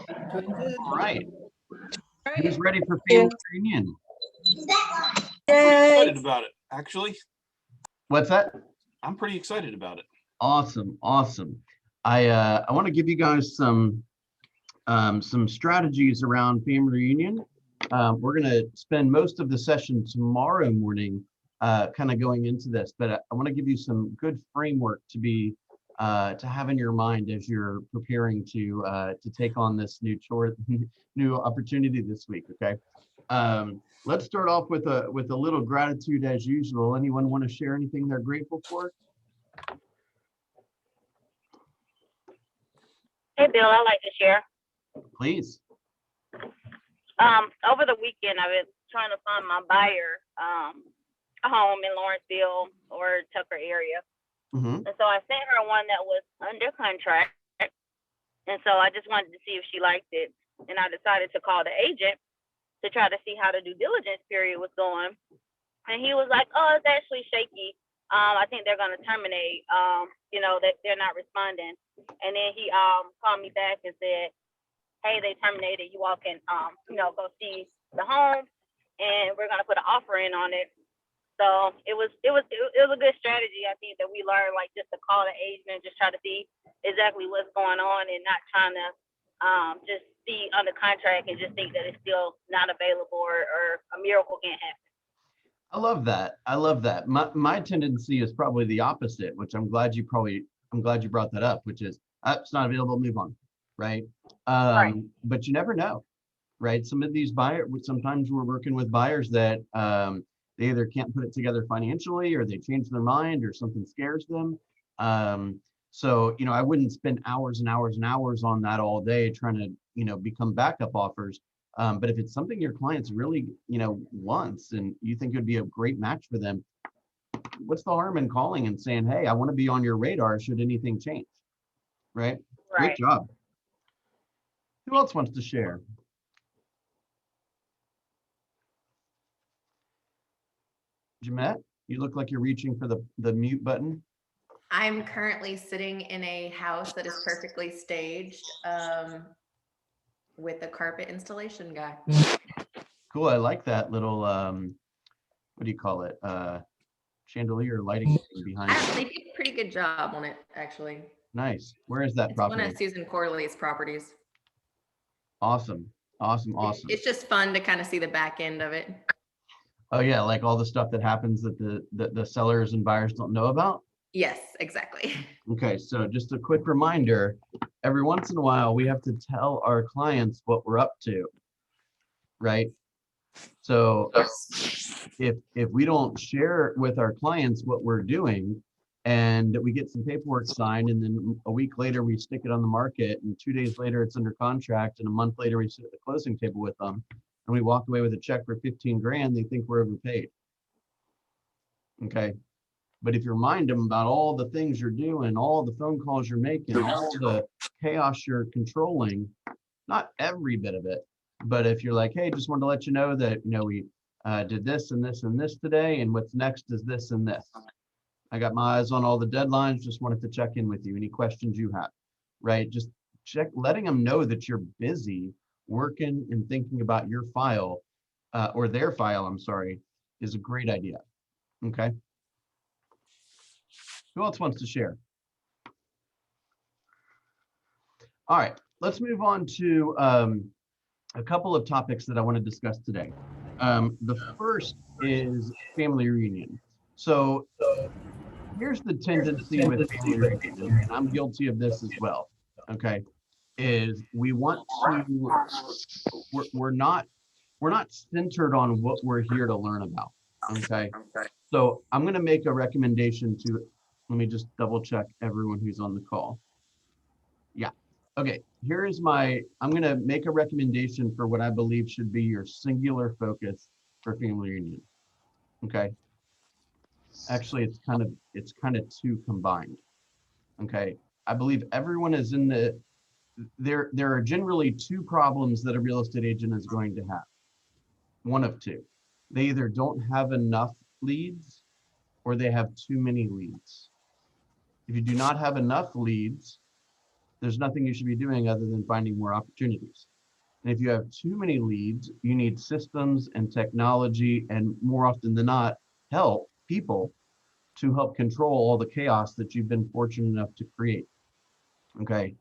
Doing good. All right. Right. Who's ready for family reunion? I'm pretty excited about it, actually. What's that? I'm pretty excited about it. Awesome, awesome. I want to give you guys some strategies around family reunion. We're going to spend most of the session tomorrow morning kind of going into this, but I want to give you some good framework to have in your mind as you're preparing to take on this new new opportunity this week. Okay. Let's start off with a little gratitude as usual. Anyone want to share anything they're grateful for? Hey, Bill, I'd like to share. Please. Over the weekend, I've been trying to find my buyer a home in Lawrenceville or Tucker area. Mm-hmm. And so I sent her one that was under contract. And so I just wanted to see if she liked it. And I decided to call the agent to try to see how the due diligence period was going. And he was like, oh, it's actually shaky. I think they're going to terminate, that they're not responding. And then he called me back and said, hey, they terminated. You all can, go see the home, and we're going to put an offer in on it. So it was a good strategy, I think, that we learned, like, just to call the agent and just try to see exactly what's going on and not trying to just be under contract and just think that it's still not available or a miracle can't happen. I love that. I love that. My tendency is probably the opposite, which I'm glad you brought that up, which is it's not available, move on. Right. Right. But you never know. Right. Some of these buyers, sometimes we're working with buyers that they either can't put it together financially, or they change their mind, or something scares them. So, I wouldn't spend hours and hours and hours on that all day trying to, become backup offers. But if it's something your clients really, wants, and you think it would be a great match for them, what's the harm in calling and saying, hey, I want to be on your radar should anything change? Right. Right. Great job. Who else wants to share? Jamette, you look like you're reaching for the mute button. I'm currently sitting in a house that is perfectly staged with a carpet installation guy. Cool. I like that little, what do you call it? Chandelier lighting behind you. They did a pretty good job on it, actually. Nice. Where is that property? It's one of Susan Corley's properties. Awesome. Awesome. Awesome. It's just fun to kind of see the back end of it. Oh yeah, like all the stuff that happens that the sellers and buyers don't know about? Yes, exactly. Okay, so just a quick reminder, every once in a while we have to tell our clients what we're up to, right? So if we don't share with our clients what we're doing, and we get some paperwork signed, and then a week later we stick it on the market, and 2 days later it's under contract, and a month later we sit at the closing table with them, and we walk away with a check for 15 grand, they think we're overpaid. Okay. But if you remind them about all the things you're doing, all the phone calls you're making, all the chaos you're controlling, not every bit of it, but if you're like, hey, just wanted to let you know that, we did this and this and this today, and what's next is this and this. I got my eyes on all the deadlines, just wanted to check in with you. Any questions you have, right? Just letting them know that you're busy working and thinking about your file, or their file, I'm sorry, is a great idea. Okay. Who else wants to share? All right, let's move on to a couple of topics that I want to discuss today. The first is family reunion. So here's the tendency with family reunion, and I'm guilty of this as well, okay, is we want to, we're not centered on what we're here to learn about, okay? So I'm going to make a recommendation to, let me just double check everyone who's on the call. Yeah. Okay. I'm going to make a recommendation for what I believe should be your singular focus for family reunion. Okay. Actually, it's kind of two combined. Okay. I believe everyone is there are generally two problems that a real estate agent is going to have. One of two. They either don't have enough leads, or they have too many leads. If you do not have enough leads, there's nothing you should be doing other than finding more opportunities. And if you have too many leads, you need systems and technology, and more often than not, help people to help control all the chaos that you've been fortunate enough to create. Okay.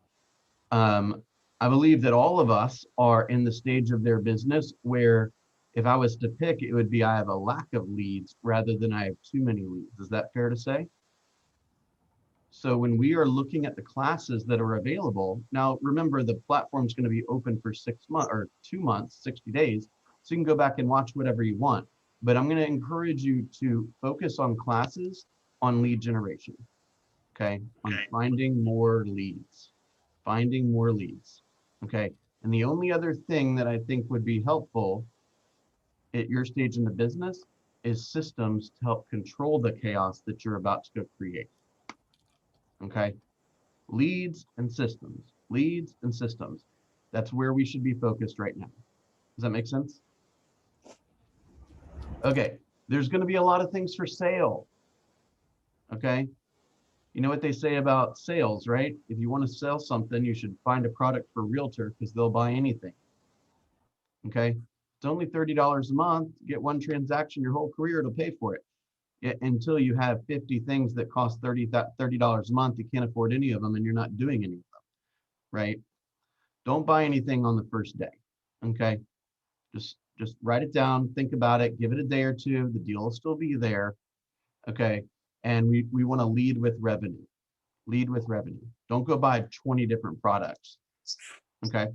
I believe that all of us are in the stage of their business where if I was to pick, it would be I have a lack of leads rather than I have too many leads. Is that fair to say? So when we are looking at the classes that are available, now remember the platform is going to be open for 6 months or 2 months, 60 days. So you can go back and watch whatever you want. But I'm going to encourage you to focus on classes on lead generation. Okay. On finding more leads. Finding more leads. Okay. And the only other thing that I think would be helpful at your stage in the business is systems to help control the chaos that you're about to go create. Okay. Leads and systems. Leads and systems. That's where we should be focused right now. Does that make sense? Okay. There's going to be a lot of things for sale. Okay. You know what they say about sales, right? If you want to sell something, you should find a product for a realtor because they'll buy anything. Okay. It's only $30 a month. Get one transaction your whole career, it'll pay for it. Until you have 50 things that cost $30 a month, you can't afford any of them and you're not doing any of them, right? Don't buy anything on the first day. Okay. Just write it down, think about it, give it a day or two. The deal will still be there. Okay. And we want to lead with revenue. Lead with revenue. Don't go buy 20 different products. Okay.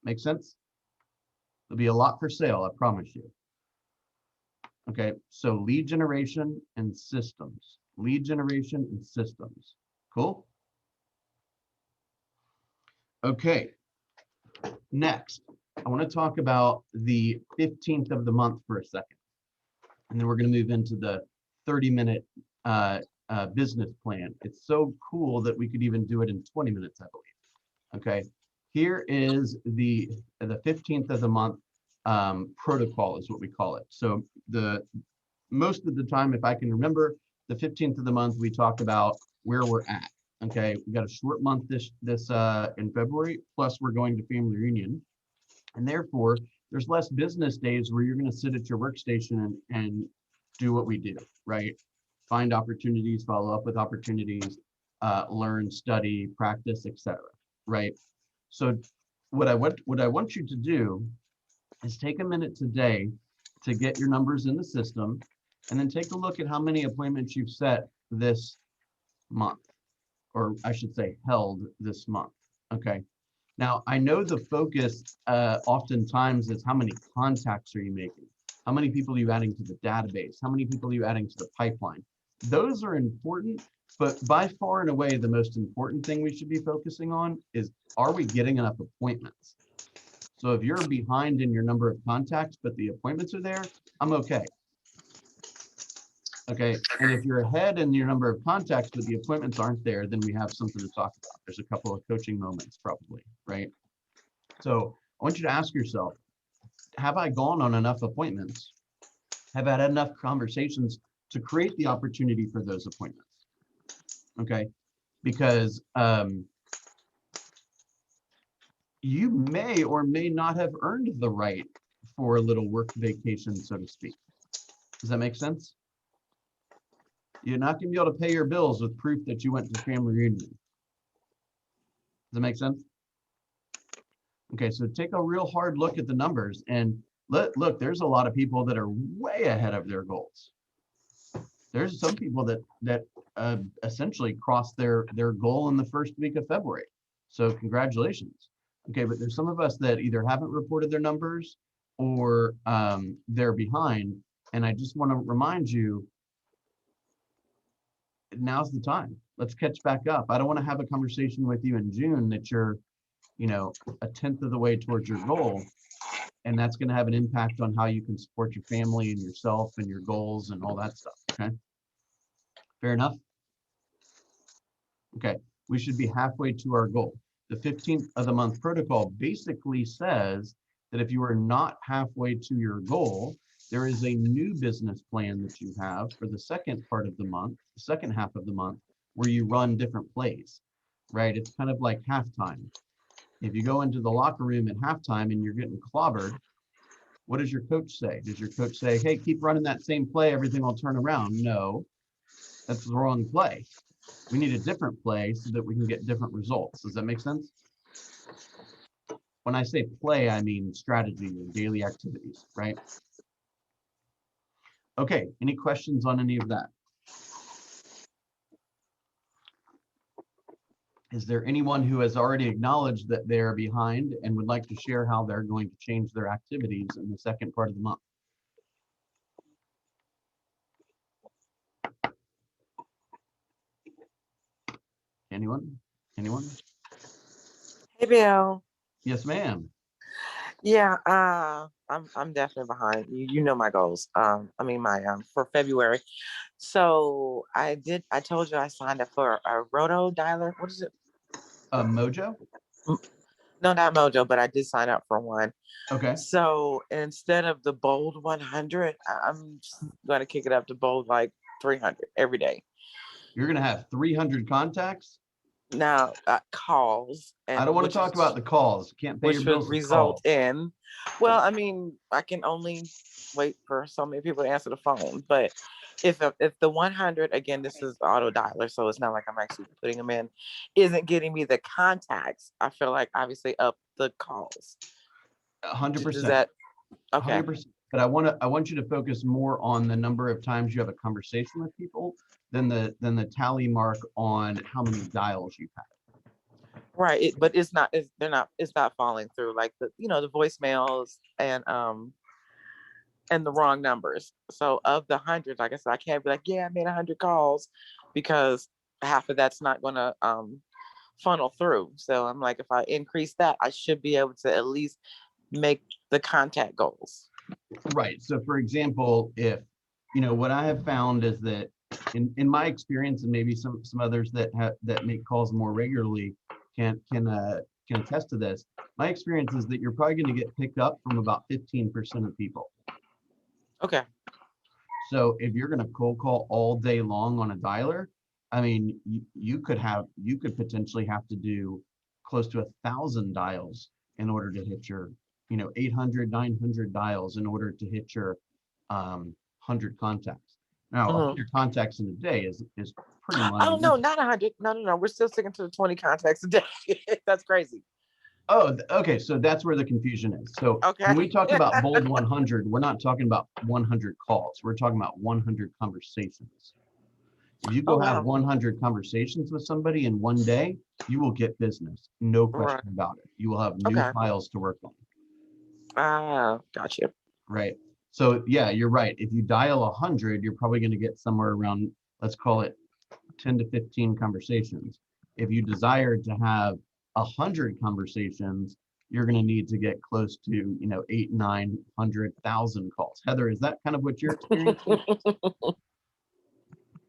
Make sense? There'll be a lot for sale, I promise you. Okay. So lead generation and systems. Lead generation and systems. Cool? Okay. Next, I want to talk about the 15th of the month for a second. And then we're going to move into the 30-minute business plan. It's so cool that we could even do it in 20 minutes, I believe. Okay, here is the 15th of the month protocol is what we call it. So most of the time, if I can remember, the 15th of the month, we talk about where we're at. Okay, we got a short month this in February, plus we're going to family reunion. And therefore, there's less business days where you're going to sit at your workstation and do what we do, right? Find opportunities, follow up with opportunities, learn, study, practice, etc. Right? So what I want you to do is take a minute today to get your numbers in the system, and then take a look at how many appointments you've set this month, or I should say held this month. Okay. Now, I know the focus oftentimes is how many contacts are you making? How many people are you adding to the database? How many people are you adding to the pipeline? Those are important, but by far and away, the most important thing we should be focusing on is, are we getting enough appointments? So if you're behind in your number of contacts, but the appointments are there, I'm okay. Okay, and if you're ahead in your number of contacts, but the appointments aren't there, then we have something to talk about. There's a couple of coaching moments probably, right? So I want you to ask yourself, have I gone on enough appointments? Have I had enough conversations to create the opportunity for those appointments? Okay, because you may or may not have earned the right for a little work vacation, so to speak. Does that make sense? You're not going to be able to pay your bills with proof that you went to family reunion. Does that make sense? Okay, so take a real hard look at the numbers and look, there's a lot of people that are way ahead of their goals. There's some people that essentially crossed their goal in the first week of February. So congratulations. Okay, but there's some of us that either haven't reported their numbers or they're behind. And I just want to remind you, now's the time. Let's catch back up. I don't want to have a conversation with you in June that you're, a 10th of the way towards your goal. And that's going to have an impact on how you can support your family and yourself and your goals and all that stuff. Okay. Fair enough. Okay. We should be halfway to our goal. The 15th of the month protocol basically says that if you are not halfway to your goal, there is a new business plan that you have for the second part of the month, the second half of the month, where you run different plays. right? It's kind of like halftime. If you go into the locker room at halftime and you're getting clobbered, what does your coach say? Does your coach say, hey, keep running that same play, everything will turn around? No, that's the wrong play. We need a different play so that we can get different results. Does that make sense? When I say play, I mean strategy or daily activities, right? Okay, any questions on any of that? Is there anyone who has already acknowledged that they're behind and would like to share how they're going to change their activities in the second part of the month? Anyone? Anyone? Hey Bill. Yes, ma'am. Yeah, I'm definitely behind. You know my goals. I mean my for February. So I told you I signed up for a roto dialer. What is it? Mojo? No, not Mojo, but I did sign up for one. Okay. So instead of the bold 100, I'm just gonna kick it up to bold like 300 every day. You're gonna have 300 contacts? Now calls, and I don't want to talk about the calls. Can't pay your which would bills with result calls. in, well, I mean, I can only wait for so many people to answer the phone. But if the 100, again, this is auto dialer, so it's not like I'm actually putting them in, isn't getting me the contacts, I feel like obviously up the calls. 100%. Is that okay? 100%. But I want you to focus more on the number of times you have a conversation with people than the tally mark on how many dials you've had. Right, but it's not. It's not falling through like the voicemails and the wrong numbers. So of the 100, like I said, I can't be like, yeah, I made 100 calls, because half of that's not going to funnel through. So I'm like, if I increase that, I should be able to at least make the contact goals. Right. So for example, if, what I have found is that in my experience, and maybe some others that make calls more regularly can attest to this. My experience is that you're probably going to get picked up from about 15% of people. Okay. So if you're going to cold call all day long on a dialer, I mean, you could potentially have to do close to 1,000 dials in order to hit your, 800, 900 dials in order to hit your 100 contacts. Now, 100 contacts in a day is pretty much. Oh no, not 100. No. We're still sticking to the 20 contacts a day. That's crazy. Oh, okay. So that's where the confusion is. So when we talk about bold 100, we're not talking about 100 calls. We're talking about 100 conversations. If you go have 100 conversations with somebody in one day, you will get business. No question about it. You will have new files to work on. Gotcha. Right. So yeah, you're right. If you dial 100, you're probably going to get somewhere around, let's call it 10 to 15 conversations. If you desire to have 100 conversations, you're going to need to get close to 800, 900,000 calls. Heather, is that kind of what you're experiencing?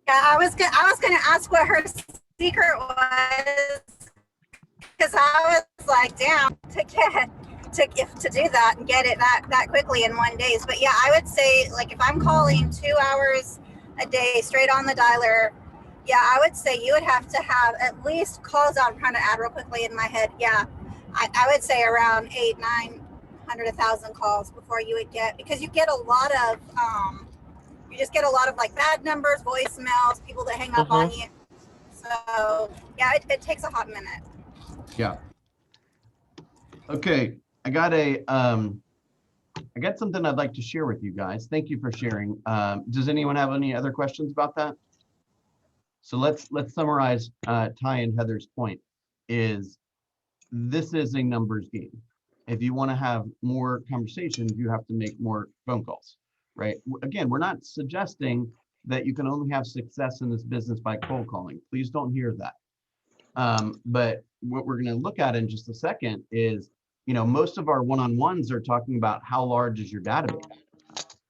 Yeah, I was gonna ask what her secret was, because I was like, damn, to do that and get it that quickly in 1 day. But yeah, I would say, like, if I'm calling 2 hours a day straight on the dialer, yeah, I would say you would have to have at least calls out. I'm trying to add real quickly in my head. Yeah, I would say around 800, 900, 1,000 calls before you would get, because you get a lot of you just get a lot of like bad numbers, voicemails, people that hang up on you. So yeah, it takes a hot minute. Yeah. Okay, I got something I'd like to share with you guys. Thank you for sharing. Does anyone have any other questions about that? So let's summarize Ty and Heather's point. This is a numbers game. If you want to have more conversations, you have to make more phone calls, right? Again, we're not suggesting that you can only have success in this business by cold calling. Please don't hear that. But what we're going to look at in just a second is, most of our one-on-ones are talking about how large is your database.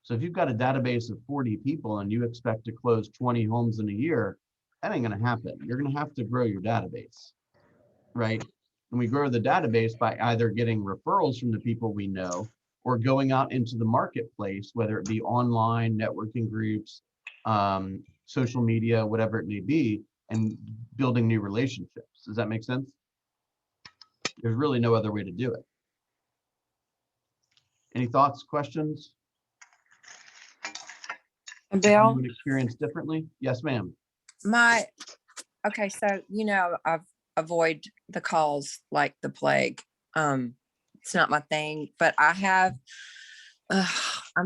So if you've got a database of 40 people and you expect to close 20 homes in a year, that ain't going to happen. You're going to have to grow your database, right? And we grow the database by either getting referrals from the people we know or going out into the marketplace, whether it be online, networking groups, social media, whatever it may be, and building new relationships. Does that make sense? There's really no other way to do it. Any thoughts, questions? And Bill, Anyone experience differently? Yes, ma'am. okay, so I've avoid the calls like the plague. It's not my thing, but I'm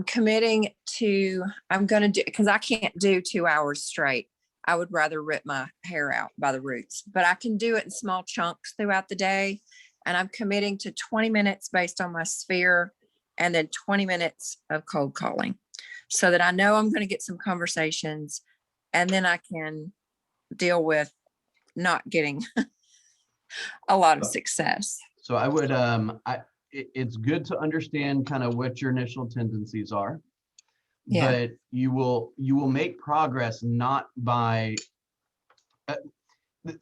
committing to, I'm gonna do, because I can't do 2 hours straight. I would rather rip my hair out by the roots, but I can do it in small chunks throughout the day. And I'm committing to 20 minutes based on my sphere and then 20 minutes of cold calling so that I know I'm going to get some conversations and then I can deal with not getting a lot of success. So I would, it's good to understand kind of what your initial tendencies are. Yeah. But you will make progress not by,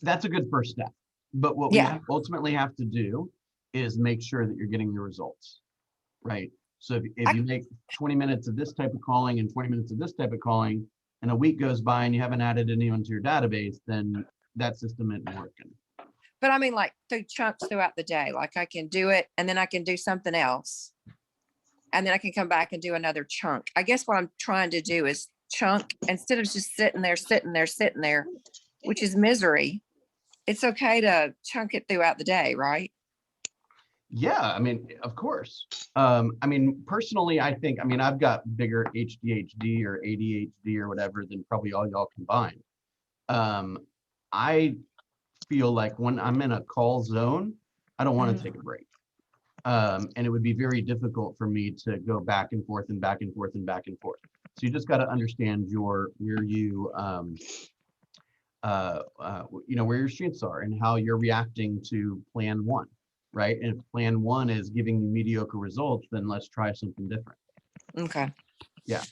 that's a good first step. But what we ultimately have to do is make sure that you're getting the results, right? So if you make 20 minutes of this type of calling and 20 minutes of this type of calling, and a week goes by and you haven't added anyone to your database, then that system isn't working. But I mean, like through chunks throughout the day, like I can do it and then I can do something else. And then I can come back and do another chunk. I guess what I'm trying to do is chunk instead of just sitting there, which is misery. It's okay to chunk it throughout the day, right? Yeah, I mean, of course. I mean, personally, I think, I mean, I've got bigger HDHD or ADHD or whatever than probably all y'all combined. I feel like when I'm in a call zone, I don't want to take a break. And it would be very difficult for me to go back and forth and back and forth and back and forth. So you just got to understand where you where your strengths are and how you're reacting to plan one, right? And if plan one is giving you mediocre results, then let's try something different. Okay. Yeah.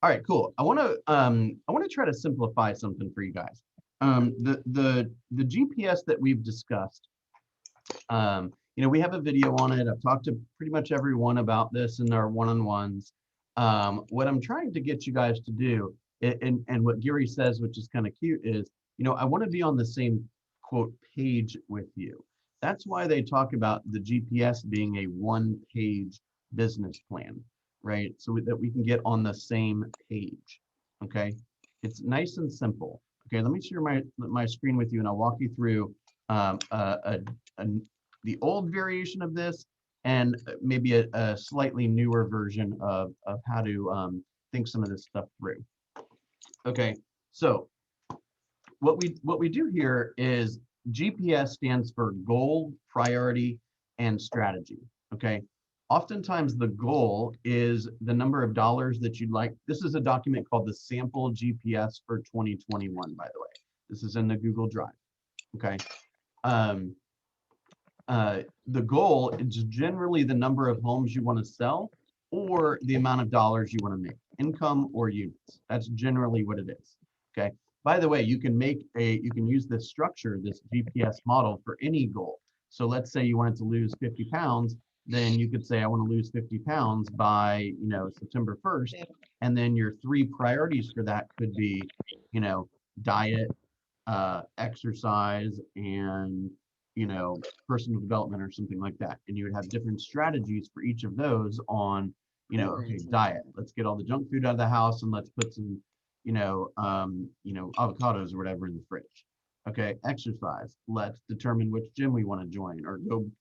All right, cool. I want to try to simplify something for you guys. The GPS that we've discussed, we have a video on it. I've talked to pretty much everyone about this in our one-on-ones. What I'm trying to get you guys to do, and what Gary says, which is kind of cute, is, I want to be on the same quote page with you. That's why they talk about the GPS being a one-page business plan, right? So that we can get on the same page. Okay, it's nice and simple. Okay, let me share my screen with you, and I'll walk you through the old variation of this and maybe a slightly newer version of how to think some of this stuff through. Okay, so what we do here is GPS stands for goal, priority, and strategy. Okay, oftentimes the goal is the number of dollars that you'd like. This is a document called the Sample GPS for 2021, by the way. This is in the Google Drive. Okay. The goal is generally the number of homes you want to sell or the amount of dollars you want to make, income or units. That's generally what it is. Okay. By the way, you can use this structure, this GPS model for any goal. So let's say you wanted to lose 50 pounds, then you could say, I want to lose 50 pounds by, September 1st. And then your 3 priorities for that could be, diet, exercise, and personal development or something like that. And you would have different strategies for each of those on, okay, diet. Let's get all the junk food out of the house and let's put some, avocados or whatever in the fridge. Okay, exercise. Let's determine which gym we want to join or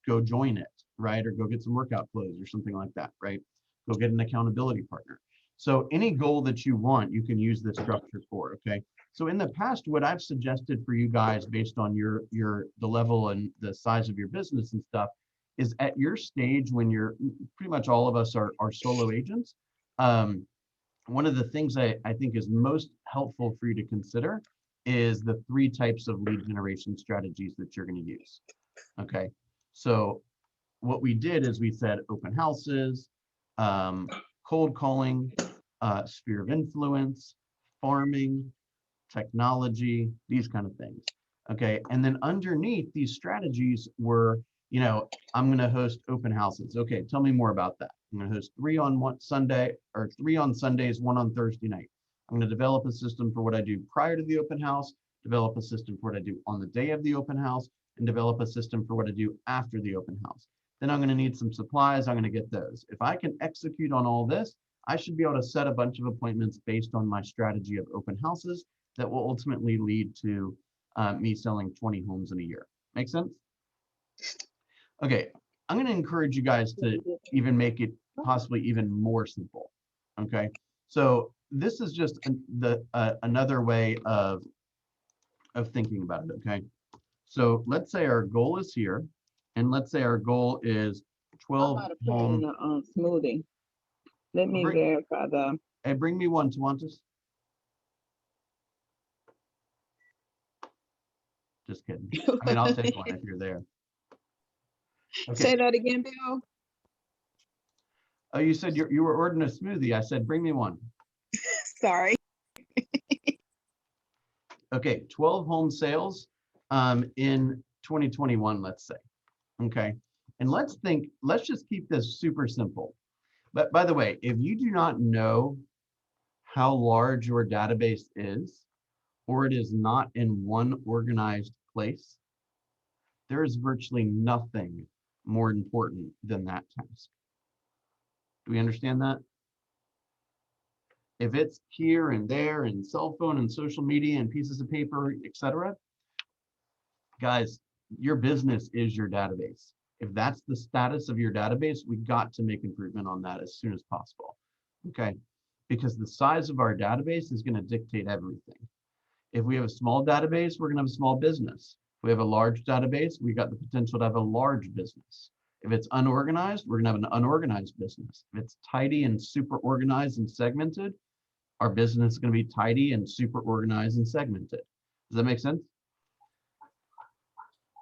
go join it, right? Or go get some workout clothes or something like that, right? Go get an accountability partner. So any goal that you want, you can use this structure for, okay? So in the past, what I've suggested for you guys based on the level and the size of your business and stuff is at your stage when you're pretty much all of us are solo agents. One of the things I think is most helpful for you to consider is the 3 types of lead generation strategies that you're going to use. Okay, so what we did is we said open houses, cold calling, sphere of influence, farming, technology, these kind of things. Okay, and then underneath these strategies were, I'm going to host open houses. Okay, tell me more about that. I'm going to host 3 on one Sunday, or 3 on Sundays, 1 on Thursday night. I'm going to develop a system for what I do prior to the open house, develop a system for what I do on the day of the open house, and develop a system for what I do after the open house. Then I'm going to need some supplies. I'm going to get those. If I can execute on all this, I should be able to set a bunch of appointments based on my strategy of open houses that will ultimately lead to me selling 20 homes in a year. Make sense? Okay, I'm going to encourage you guys to even make it possibly even more simple. Okay, so this is just another way of thinking about it. Okay, so let's say our goal is here, and let's say our goal is 12 home. Smoothie. Let me verify the. Hey, bring me one, Tawantis. Just kidding. I mean, I'll take one if you're there. Okay. Say that again, Bill. Oh, you said you were ordering a smoothie. I said, bring me one. Sorry. Okay, 12 home sales in 2021, let's say. Okay, and let's just keep this super simple. But by the way, if you do not know how large your database is, or it is not in one organized place, there is virtually nothing more important than that task. Do we understand that? If it's here and there and cell phone and social media and pieces of paper, etc., guys, your business is your database. If that's the status of your database, we got to make improvement on that as soon as possible. Okay, because the size of our database is going to dictate everything. If we have a small database, we're going to have a small business. If we have a large database, we got the potential to have a large business. If it's unorganized, we're going to have an unorganized business. If it's tidy and super organized and segmented, our business is going to be tidy and super organized and segmented. Does that make sense?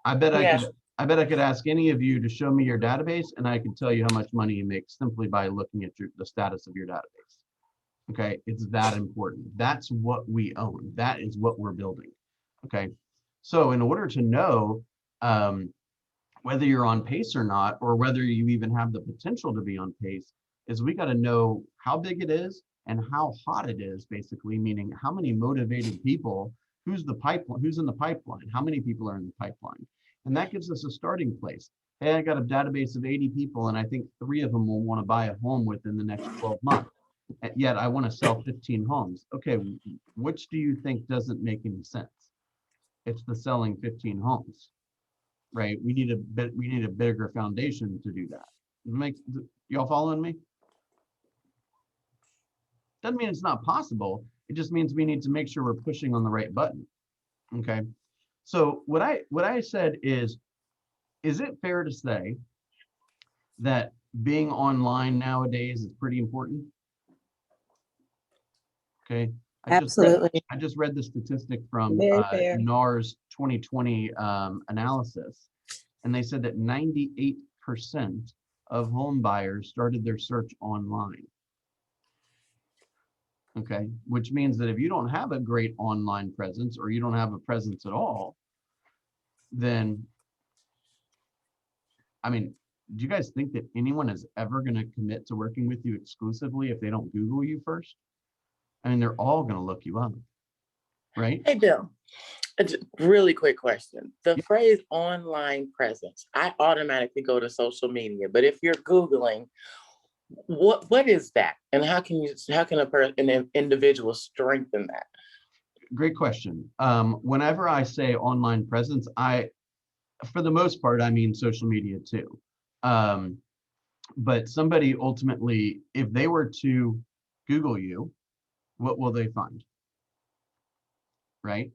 I bet I could ask any of you to show me your database, and I can tell you how much money you make simply by looking at the status of your database. Okay, it's that important. That's what we own. That is what we're building. Okay, so in order to know whether you're on pace or not, or whether you even have the potential to be on pace, is we got to know how big it is and how hot it is, basically, meaning how many motivated people, who's in the pipeline, how many people are in the pipeline. And that gives us a starting place. Hey, I got a database of 80 people, and I think 3 of them will want to buy a home within the next 12 months. Yet I want to sell 15 homes. Okay, which do you think doesn't make any sense? It's the selling 15 homes, right? We need a bigger foundation to do that. Y'all following me? Doesn't mean it's not possible. It just means we need to make sure we're pushing on the right button. Okay. So what I said is it fair to say that being online nowadays is pretty important? Okay. Absolutely. I just read the statistic from Very fair. NAR's 2020 analysis, and they said that 98% of home buyers started their search online. Okay, which means that if you don't have a great online presence, or you don't have a presence at all, then, I mean, do you guys think that anyone is ever going to commit to working with you exclusively if they don't Google you first? I mean, they're all going to look you up, right? Hey, Bill, a really quick question. The phrase online presence, I automatically go to social media, but if you're Googling, what is that, and how can an individual strengthen that? Great question. Whenever I say online presence, for the most part, I mean social media too. But somebody ultimately, if they were to Google you, what will they find? Right?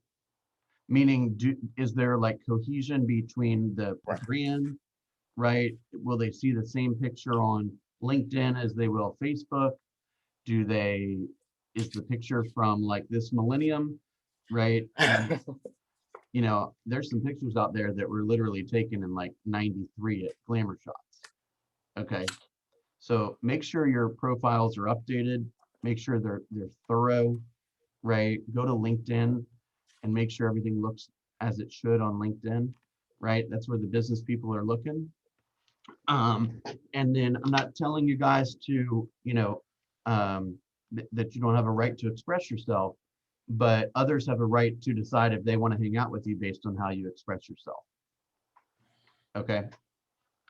Meaning, is there like cohesion between the brand, right? Will they see the same picture on LinkedIn as they will Facebook? Is the picture from like this millennium, right? You know, there's some pictures out there that were literally taken in like 93 at Glamour Shots. Okay, so make sure your profiles are updated. Make sure they're thorough, right? Go to LinkedIn and make sure everything looks as it should on LinkedIn, right? That's where the business people are looking. And then I'm not telling you guys to, that you don't have a right to express yourself, but others have a right to decide if they want to hang out with you based on how you express yourself. Okay,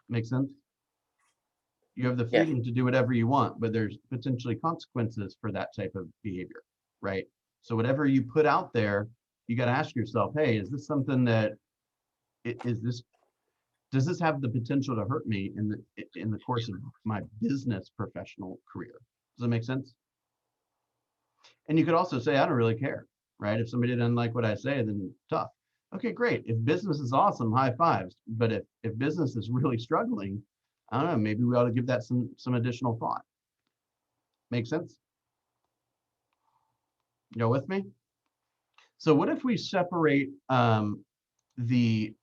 make sense? You have the Yes. freedom to do whatever you want, but there's potentially consequences for that type of behavior, right? So whatever you put out there, you got to ask yourself, hey, is this something that does this have the potential to hurt me in the course of my business professional career? Does that make sense? And you could also say, I don't really care, right? If somebody doesn't like what I say, then tough. Okay, great. If business is awesome, high fives. But if business is really struggling, I don't know, maybe we ought to give that some additional thought. Make sense? You with me? So what if we separate the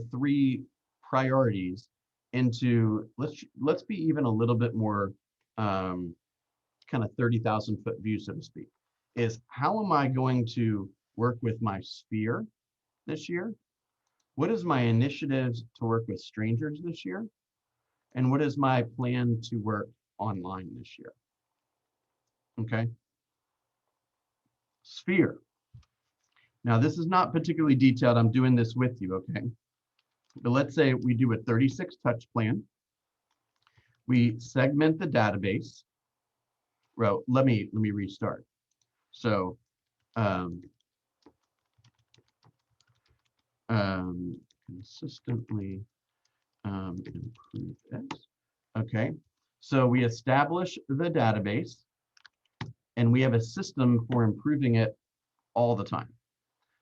three priorities into, let's be even a little bit more kind of 30,000 foot view, so to speak, is how am I going to work with my sphere this year? What is my initiatives to work with strangers this year? And what is my plan to work online this year? Okay. Sphere. Now, this is not particularly detailed. I'm doing this with you, okay? But let's say we do a 36 touch plan. We segment the database. Well, let me restart. So, consistently improve it. Okay, so we establish the database and we have a system for improving it all the time.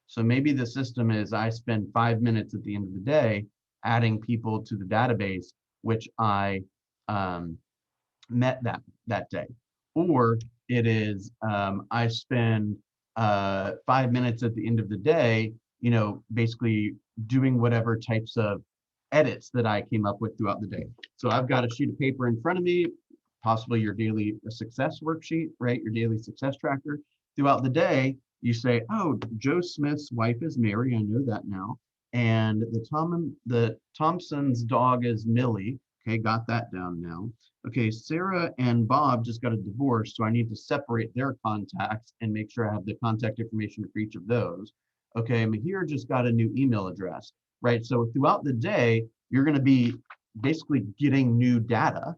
So maybe the system is I spend 5 minutes at the end of the day adding people to the database, which I met that day. Or it is I spend 5 minutes at the end of the day, you know, basically doing whatever types of edits that I came up with throughout the day. So I've got a sheet of paper in front of me, possibly your daily success worksheet, right? Your daily success tracker. Throughout the day, you say, oh, Joe Smith's wife is Mary, I know that now. And the Thompson's dog is Millie. Okay, got that down now. Okay, Sarah and Bob just got a divorce, so I need to separate their contacts and make sure I have the contact information for each of those. Okay, Mahir just got a new email address, right? So throughout the day, you're going to be basically getting new data.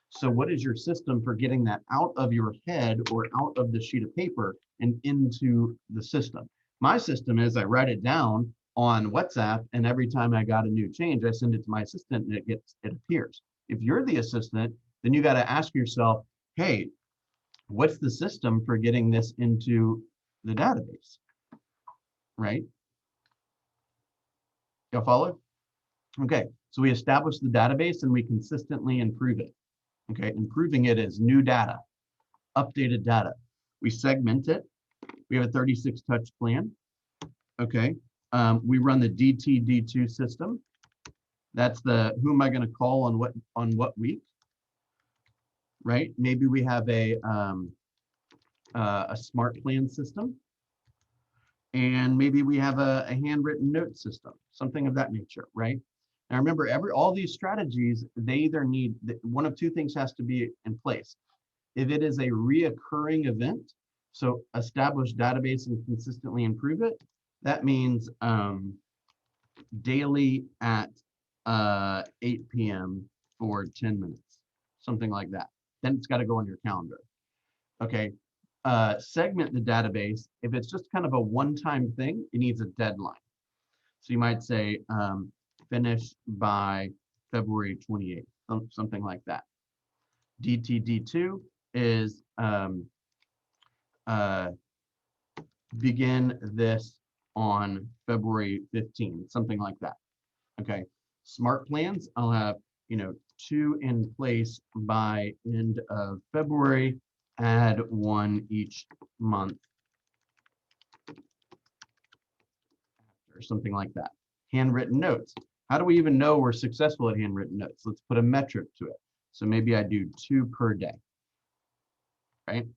So what is your system for getting that out of your head or out of the sheet of paper and into the system? My system is I write it down on WhatsApp, and every time I got a new change, I send it to my assistant and it appears. If you're the assistant, then you got to ask yourself, hey, what's the system for getting this into the database? Right? Y'all follow? Okay, so we establish the database and we consistently improve it. Okay, improving it is new data, updated data. We segment it. We have a 36 touch plan. Okay, we run the DTD2 system. That's the who am I going to call on what week, right? Maybe we have a smart plan system, and maybe we have a handwritten note system, something of that nature, right? Now remember, all these strategies, they either need one of two things has to be in place. If it is a reoccurring event, so establish database and consistently improve it, that means daily at 8 p.m. for 10 minutes, something like that. Then it's got to go on your calendar. Okay. Segment the database. If it's just kind of a one-time thing, it needs a deadline. So you might say finish by February 28th, something like that. DTD2 is begin this on February 15th, something like that. Okay. Smart plans, I'll have, 2 in place by end of February, add 1 each month, or something like that. Handwritten notes. How do we even know we're successful at handwritten notes? Let's put a metric to it. So maybe I do 2 per day, right?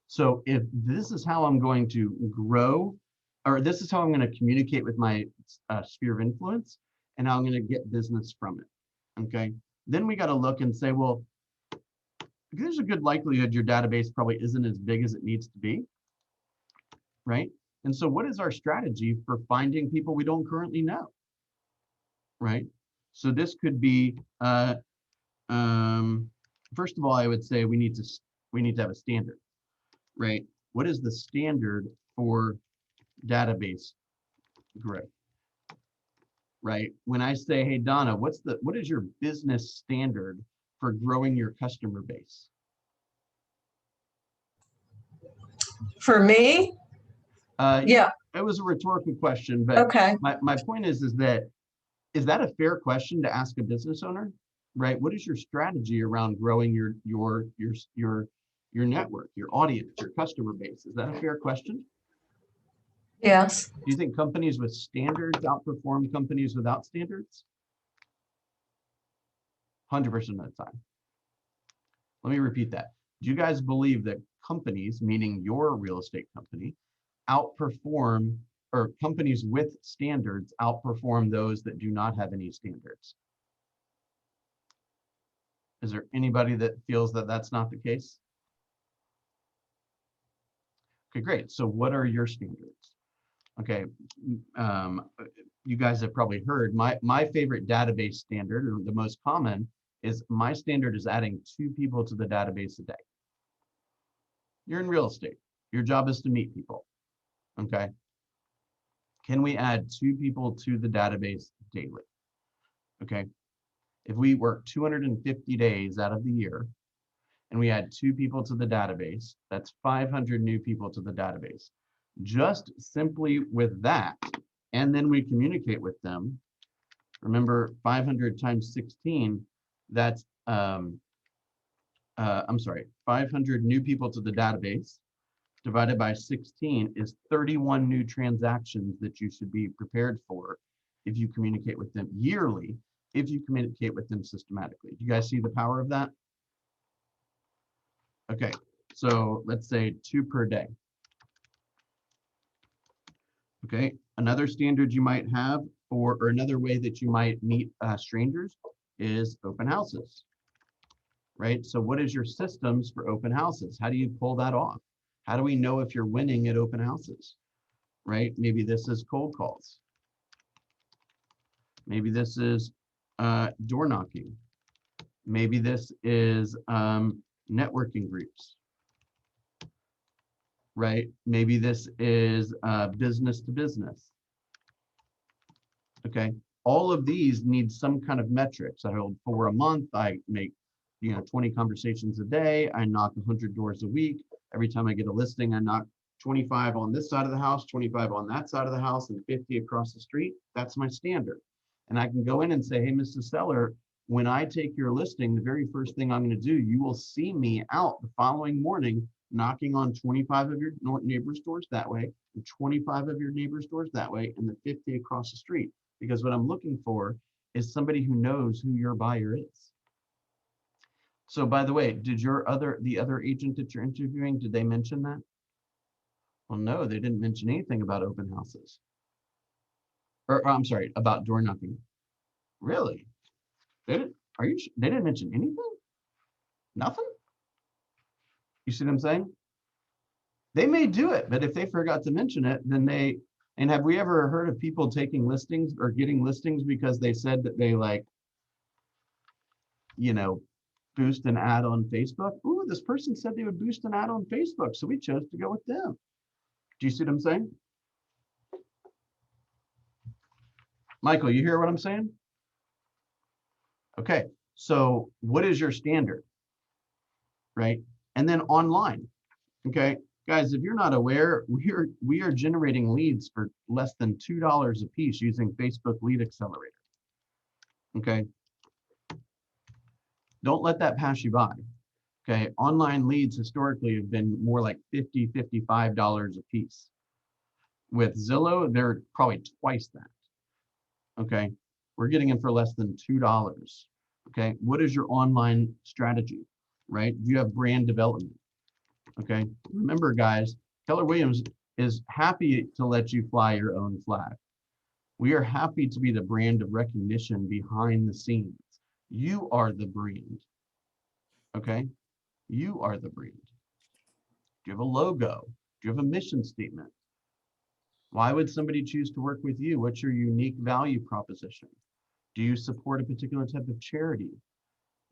So if this is how I'm going to grow, or this is how I'm going to communicate with my sphere of influence, and how I'm going to get business from it, okay? Then we got to look and say, well, there's a good likelihood your database probably isn't as big as it needs to be. right? And so what is our strategy for finding people we don't currently know, right? So this could be, first of all, I would say we need to have a standard, right? What is the standard for database growth, right? When I say, hey, Donna, what is your business standard for growing your customer base? For me? Yeah. It was a rhetorical question, but Okay. my point is that a fair question to ask a business owner, right? What is your strategy around growing your network, your audience, your customer base? Is that a fair question? Yes. Do you think companies with standards outperform companies without standards? 100% of the time. Let me repeat that. Do you guys believe that companies, meaning your real estate company, outperform, or companies with standards outperform those that do not have any standards? Is there anybody that feels that that's not the case? Okay, great. So what are your standards? Okay, you guys have probably heard my favorite database standard, or the most common, is my standard is adding 2 people to the database a day. You're in real estate. Your job is to meet people. Okay. Can we add 2 people to the database daily? Okay. If we work 250 days out of the year and we add 2 people to the database, that's 500 new people to the database. Just simply with that, and then we communicate with them. Remember, 500 times 16, that's, I'm sorry, 500 new people to the database divided by 16 is 31 new transactions that you should be prepared for if you communicate with them yearly, if you communicate with them systematically. Do you guys see the power of that? Okay, so let's say 2 per day. Okay, another standard you might have, or another way that you might meet strangers is open houses, right? So what is your systems for open houses? How do you pull that off? How do we know if you're winning at open houses, right? Maybe this is cold calls. Maybe this is door knocking. Maybe this is networking groups, right? Maybe this is business to business. Okay, all of these need some kind of metrics. I hold 4 a month. I make 20 conversations a day. I knock 100 doors a week. Every time I get a listing, I knock 25 on this side of the house, 25 on that side of the house, and 50 across the street. That's my standard. And I can go in and say, hey, Mr. Seller, when I take your listing, the very first thing I'm going to do, you will see me out the following morning knocking on 25 of your neighbors' doors that way, and 25 of your neighbors' doors that way, and the 50 across the street. Because what I'm looking for is somebody who knows who your buyer is. So by the way, did the other agent that you're interviewing, did they mention that? Well, no, they didn't mention anything about open houses. Or I'm sorry, about door knocking. Really? They didn't mention anything? Nothing? You see what I'm saying? They may do it, but if they forgot to mention it, then and have we ever heard of people taking listings or getting listings because they said that they boost an ad on Facebook? Ooh, this person said they would boost an ad on Facebook, so we chose to go with them. Do you see what I'm saying? Michael, you hear what I'm saying? Okay, so what is your standard, right? And then online, okay? Guys, if you're not aware, we are generating leads for less than $2 a piece using Facebook Lead Accelerator, okay? Don't let that pass you by, okay? Online leads historically have been more like $50, $55 a piece. With Zillow, they're probably twice that, okay? We're getting in for less than $2, okay? What is your online strategy, right? Do you have brand development, okay? Remember, guys, Keller Williams is happy to let you fly your own flag. We are happy to be the brand of recognition behind the scenes. You are the brand, okay? You are the brand. Do you have a logo? Do you have a mission statement? Why would somebody choose to work with you? What's your unique value proposition? Do you support a particular type of charity,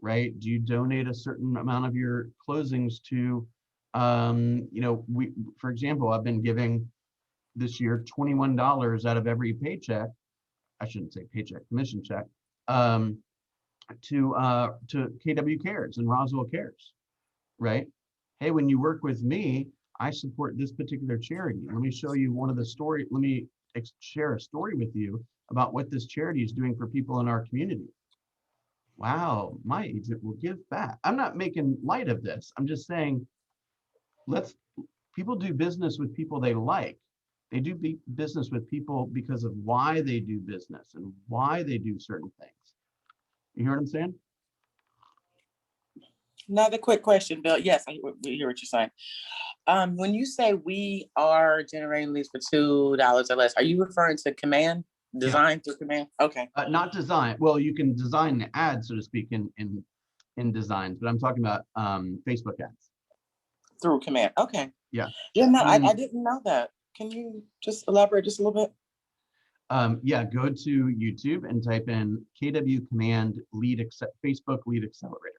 right? Do you donate a certain amount of your closings to, for example, I've been giving this year $21 out of every paycheck. I shouldn't say paycheck, commission check, to KW Cares and Roswell Cares, right? Hey, when you work with me, I support this particular charity. Let me show you one of the story. Let me share a story with you about what this charity is doing for people in our community. Wow, my agent will give back. I'm not making light of this. I'm just saying, people do business with people they like. They do business with people because of why they do business and why they do certain things. You hear what I'm saying? Another quick question, Bill. Yes, we hear what you're saying. When you say we are generating leads for $2 or less, are you referring to command design through command? Okay. Not design. Well, you can design the ad, so to speak, in designs, but I'm talking about Facebook ads. Through command. Okay. Yeah. Yeah, no, I didn't know that. Can you just elaborate just a little bit? Yeah, go to YouTube and type in KW Command Facebook Lead Accelerator.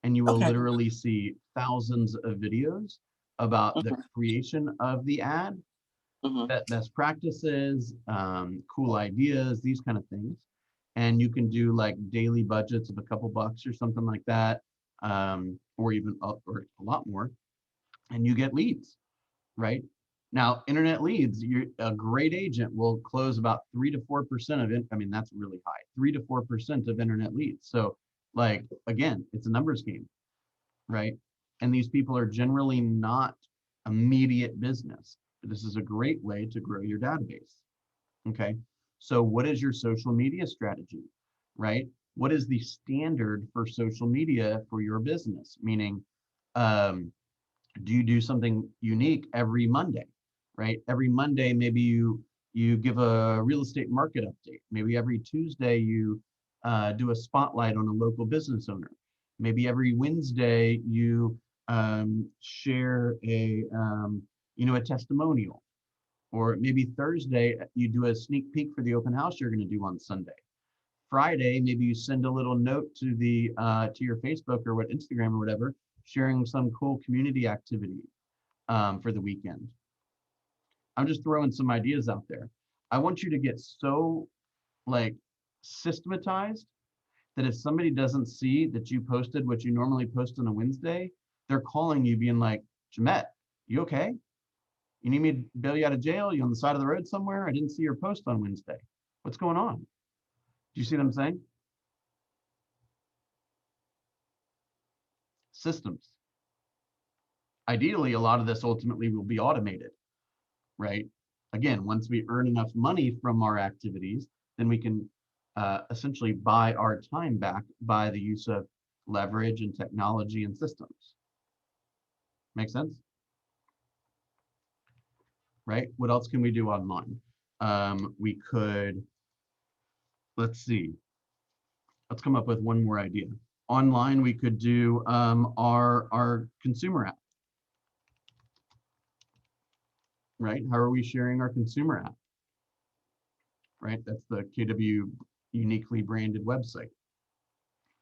And you will literally see thousands of videos about the creation of the ad, best practices, cool ideas, these kind of things. And you can do like daily budgets of a couple bucks or something like that, or even or a lot more, and you get leads, right? Now, internet leads, a great agent will close about 3 to 4% of it. I mean, that's really high, 3 to 4% of internet leads. So like, again, it's a numbers game, right? And these people are generally not immediate business. This is a great way to grow your database. Okay. So what is your social media strategy, right? What is the standard for social media for your business? Meaning, do you do something unique every Monday, right? Every Monday, maybe you give a real estate market update. Maybe every Tuesday you do a spotlight on a local business owner. Maybe every Wednesday you share a testimonial, or maybe Thursday you do a sneak peek for the open house you're going to do on Sunday. Friday, maybe you send a little note to to your Facebook or Instagram or whatever, sharing some cool community activity for the weekend. I'm just throwing some ideas out there. I want you to get so like systematized that if somebody doesn't see that you posted what you normally post on a Wednesday, they're calling you being like, Jamette, you okay? You need me to bail you out of jail? You on the side of the road somewhere? I didn't see your post on Wednesday. What's going on? Do you see what I'm saying? Systems. Ideally, a lot of this ultimately will be automated, right? Again, once we earn enough money from our activities, then we can essentially buy our time back by the use of leverage and technology and systems. Make sense? Right? What else can we do online? We could, let's see. Let's come up with one more idea. Online, we could do our consumer app. Right? How are we sharing our consumer app? Right? That's the KW uniquely branded website.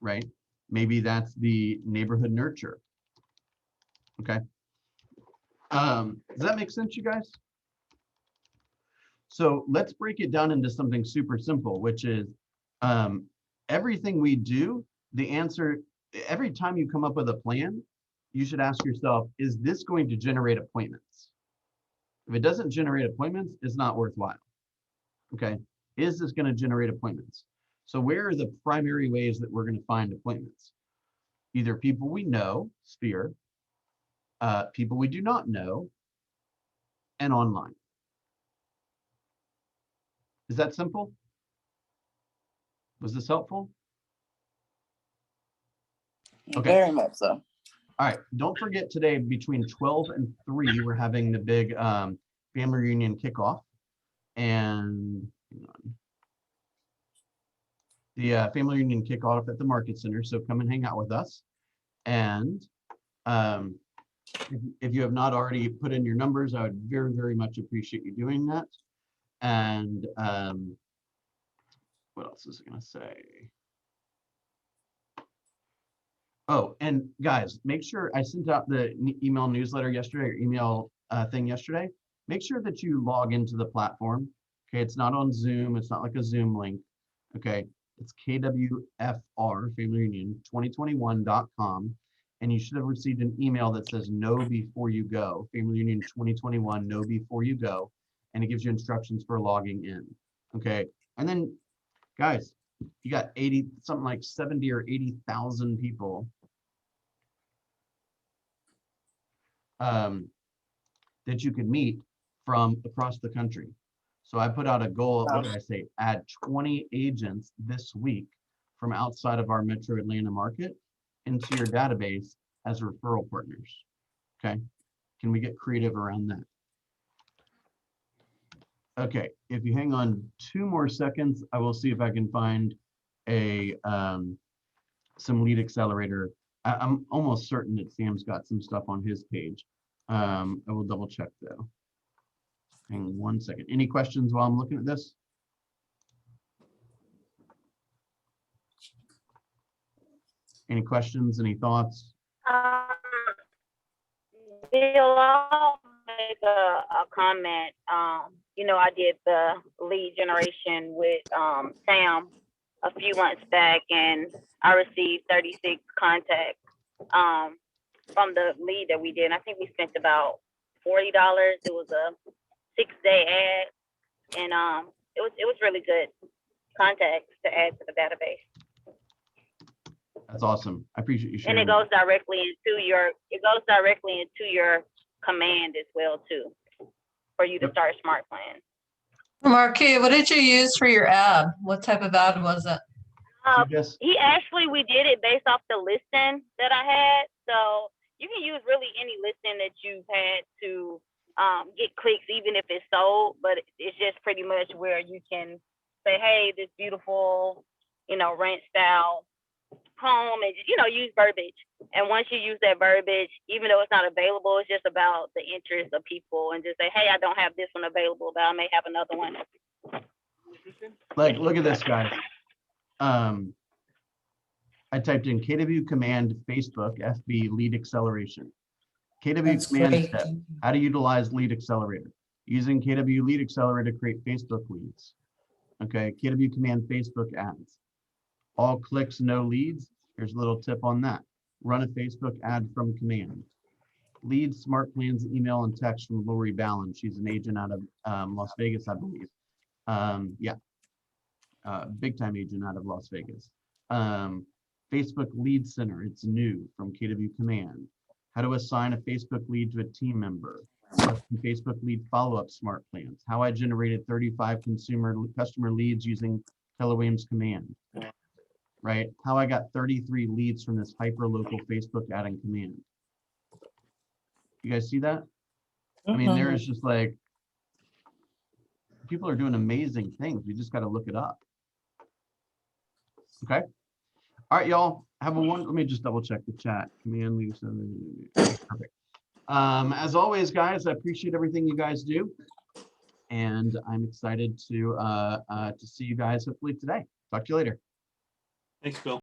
Right? Maybe that's the neighborhood nurture. Okay. Does that make sense, you guys? So let's break it down into something super simple, which is everything we do, the answer, every time you come up with a plan, you should ask yourself, is this going to generate appointments? If it doesn't generate appointments, it's not worthwhile. Okay. Is this going to generate appointments? So where are the primary ways that we're going to find appointments? Either people we know, sphere, people we do not know, and online. Is that simple? Was this helpful? Okay. Very much so. All right. Don't forget today between 12 and 3, we're having the big family reunion kickoff. And hang on. The family reunion kickoff at the Market Center. So come and hang out with us. And if you have not already put in your numbers, I would very, very much appreciate you doing that. And what else is I gonna say? Oh, and guys, make sure I sent out the email newsletter yesterday, or email thing yesterday. Make sure that you log into the platform. Okay, it's not on Zoom. It's not like a Zoom link. Okay, it's KWFR, Family Reunion 2021.com. And you should have received an email that says know before you go, Family Reunion 2021, know before you go. And it gives you instructions for logging in. Okay, and then guys, you got 80, something like 70 or 80,000 people that you could meet from across the country. So I put out a goal, what did I say? Add 20 agents this week from outside of our Metro Atlanta market into your database as referral partners. Okay, can we get creative around that? Okay, if you hang on 2 more seconds, I will see if I can find a some lead accelerator. I'm almost certain that Sam's got some stuff on his page. I will double check though. Hang on 1 second. Any questions while I'm looking at this? Any questions? Any thoughts? Bill, I'll make a comment. You know, I did the lead generation with Sam a few months back, and I received 36 contacts from the lead that we did. I think we spent about $40. It was a 6-day ad, and it was really good contacts to add to the database. That's awesome. I appreciate you sharing. And it goes directly into your command as well too, for you to start smart plan. Marquis, what did you use for your ad? What type of ad was it? We did it based off the listing that I had. So you can use really any listing that you've had to get clicks, even if it's sold, but it's just pretty much where you can say, hey, this beautiful, ranch style home, and use verbiage. And once you use that verbiage, even though it's not available, it's just about the interest of people, and just say, hey, I don't have this one available, but I may have another one. Like, look at this, guys. I typed in KW command Facebook FB lead acceleration. KW command step, how to utilize lead accelerator. Using KW lead accelerator to create Facebook leads. Okay, KW command Facebook ads. All clicks, no leads. Here's a little tip on that. Run a Facebook ad from command. Lead smart plans, email and text from Lori Ballin. She's an agent out of Las Vegas, I believe. Big time agent out of Las Vegas. Facebook lead center, it's new from KW command. How to assign a Facebook lead to a team member. Facebook lead follow-up smart plans. How I generated 35 customer leads using Keller Williams command. Right? How I got 33 leads from this hyper local Facebook ad in command. You guys see that? I mean, there is just like, people are doing amazing things. We just got to look it up. Okay. All right, y'all. Have a one. Let me just double check the chat. Command lead. Perfect. As always, guys, I appreciate everything you guys do, and I'm excited to see you guys hopefully today. Talk to you later. Thanks, Bill.